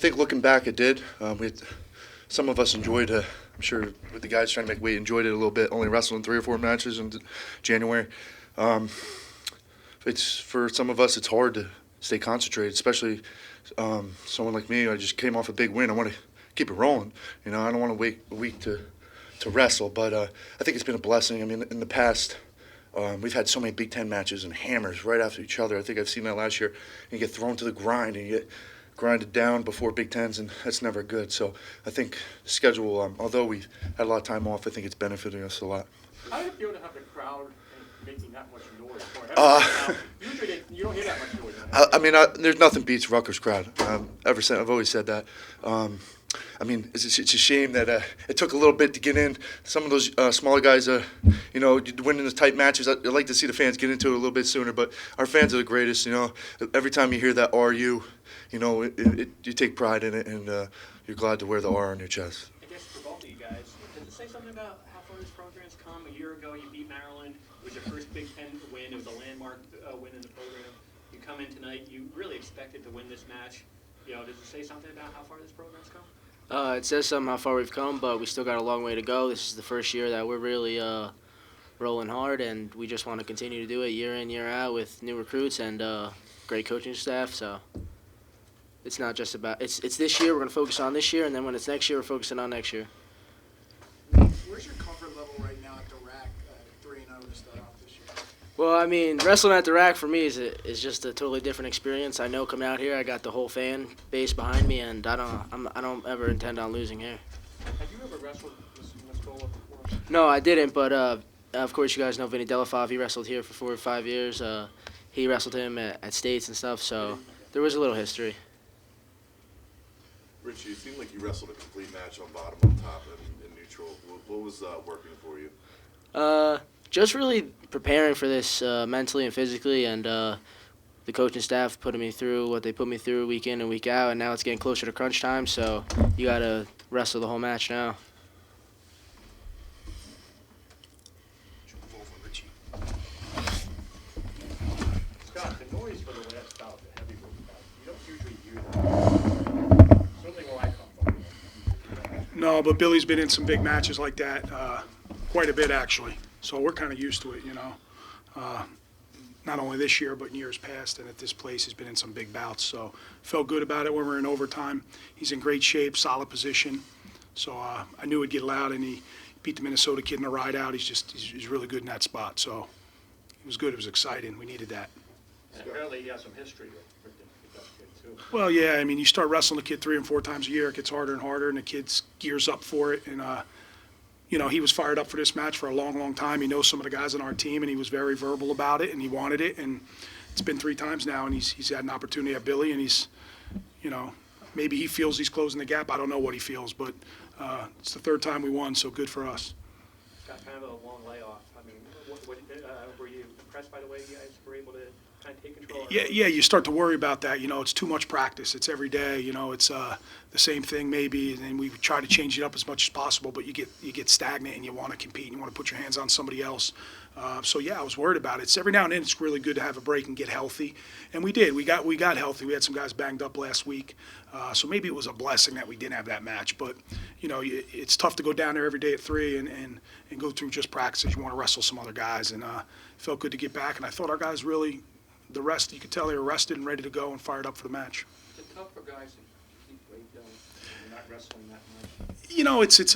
think looking back, it did. Some of us enjoyed. I'm sure with the guys trying to make weight, enjoyed it a little bit. Only wrestling 3 or 4 matches in January. It's for some of us, it's hard to stay concentrated, especially someone like me. I just came off a big win. I want to keep it rolling. I don't want to wait a week to wrestle. But I think it's been a blessing. I mean, in the past, we've had so many Big Ten matches and hammers right after each other. I think I've seen that last year. You get thrown to the grind and you get grinded down before Big Tens, and that's never good. So I think the schedule, although we've had a lot of time off, I think it's benefiting us a lot. How do you feel to have the crowd making that much noise? Usually you don't hear that much noise. I mean, there's nothing beats Rutgers crowd. Ever since I've always said that. I mean, it's a shame that it took a little bit to get in. Some of those smaller guys, winning the tight matches, I'd like to see the fans get into it a little bit sooner. But our fans are the greatest. Every time you hear that RU, you take pride in it, and you're glad to wear the R on your chest. I guess for both of you guys, does it say something about how far this program's come? A year ago, you beat Maryland. It was your first Big Ten win. It was a landmark win in the program. You come in tonight. You really expected to win this match. Does it say something about how far this program's come? It says something how far we've come, but we still got a long way to go. This is the first year that we're really rolling hard, and we just want to continue to do it year in, year out with new recruits and great coaching staff. So it's not just about it's this year. We're going to focus on this year, and then when it's next year, we're focusing on next year. Where's your comfort level right now at the rack, 3-0 to start off this year? Well, I mean, wrestling at the rack for me is just a totally different experience. I know coming out here, I got the whole fan base behind me, and I don't ever intend on losing here. Have you ever wrestled in this goal before? No, I didn't, but of course you guys know Vinny Delafave. He wrestled here for 4 or 5 years. He wrestled him at States and stuff, so there was a little history. Richie, it seemed like you wrestled a complete match on bottom, on top, and neutral. What was working for you? Just really preparing for this mentally and physically, and the coaching staff putting me through what they put me through week in and week out, and now it's getting closer to crunch time, so you got to wrestle the whole match now. Scott, the noise for the last bout, the heavyweight bout, you don't usually hear that. Certainly where I come from. No, but Billy's been in some big matches like that, quite a bit actually. So we're kind of used to it, not only this year, but in years past. And at this place, he's been in some big bouts. So felt good about it when we were in overtime. He's in great shape, solid position. So I knew he'd get loud, and he beat the Minnesota kid in a ride out. He's really good in that spot. So it was good. It was exciting. We needed that. And apparently he has some history with that kid, too. Well, yeah. I mean, you start wrestling the kid 3 and 4 times a year. It gets harder and harder, and the kid gears up for it. And he was fired up for this match for a long, long time. He knows some of the guys on our team, and he was very verbal about it, and he wanted it. And it's been 3 times now, and he's had an opportunity at Billy, and he's, maybe he feels he's closing the gap. I don't know what he feels, but it's the 3rd time we won, so good for us. It's got kind of a long layoff. I mean, were you impressed by the way you guys were able to kind of take control? Yeah, you start to worry about that. It's too much practice. It's every day. It's the same thing maybe, and then we try to change it up as much as possible. But you get stagnant, and you want to compete, and you want to put your hands on somebody else. So yeah, I was worried about it. It's every now and then it's really good to have a break and get healthy, and we did. We got healthy. We had some guys banged up last week, so maybe it was a blessing that we didn't have that match. But it's tough to go down there every day at 3 and go through just practices. You want to wrestle some other guys, and it felt good to get back. And I thought our guys really. The rest, you could tell they were rested and ready to go and fired up for the match. Is it tough for guys to keep weight down when you're not wrestling that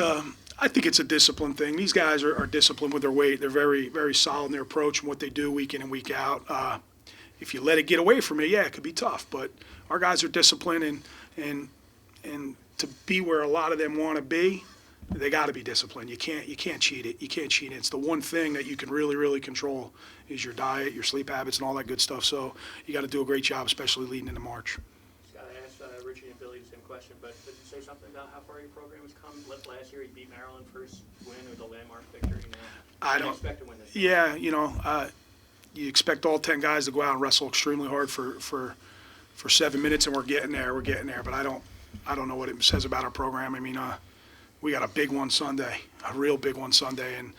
much? I think it's a discipline thing. These guys are disciplined with their weight. They're very, very solid in their approach and what they do week in and week out. If you let it get away from you, it could be tough. But our guys are disciplined, and to be where a lot of them want to be, they got to be disciplined. You can't cheat it. You can't cheat it. It's the one thing that you can really, really control is your diet, your sleep habits, and all that good stuff. So you got to do a great job, especially leading into March. Scott, I asked Richie and Billy the same question, but does it say something about how far your program has come? Last year, he beat Maryland first win with a landmark victory. I don't expect to win this. Yeah, you expect all 10 guys to go out and wrestle extremely hard for 7 minutes, and we're getting there. But I don't know what it says about our program. I mean, we got a big one Sunday, a real big one Sunday, and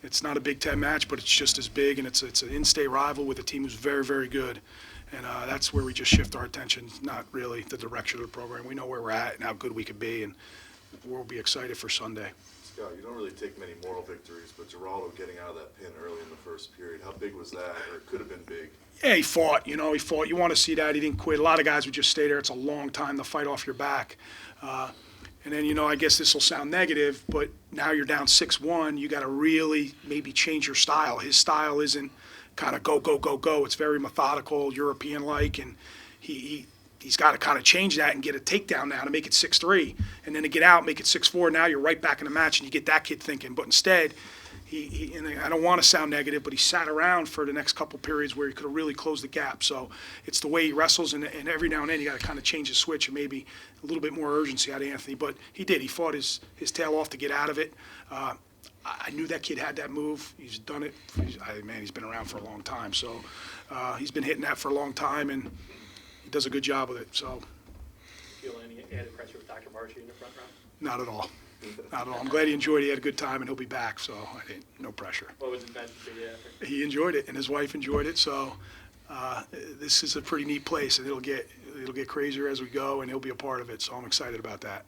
It's not a Big Ten match, but it's just as big, and it's an in-state rival with a team who's very, very good. And that's where we just shift our attention, not really the direction of the program. We know where we're at and how good we could be, and we'll be excited for Sunday. Scott, you don't really take many moral victories, but Geraldo getting out of that pin early in the first period, how big was that, or it could have been big? Yeah, he fought. You want to see that. He didn't quit. A lot of guys would just stay there. It's a long time to fight off your back. And then, I guess this will sound negative, but now you're down 6-1. You got to really maybe change your style. His style isn't kind of go, go, go, go. It's very methodical, European-like, and he's got to kind of change that and get a takedown now to make it 6-3, and then to get out, make it 6-4. Now you're right back in the match, and you get that kid thinking. But instead, and I don't want to sound negative, but he sat around for the next couple periods where he could have really closed the gap. So it's the way he wrestles, and every now and then you got to kind of change the switch and maybe a little bit more urgency out of Anthony. But he did. He fought his tail off to get out of it. I knew that kid had that move. He's done it. He's been around for a long time. So he's been hitting that for a long time, and he does a good job with it. So. Feel any added pressure with Dr. Marchi in the front row? Not at all. Not at all. I'm glad he enjoyed it. He had a good time, and he'll be back, so no pressure. What was his message to you after? He enjoyed it, and his wife enjoyed it. So this is a pretty neat place, and it'll get crazier as we go, and he'll be a part of it. So I'm excited about that.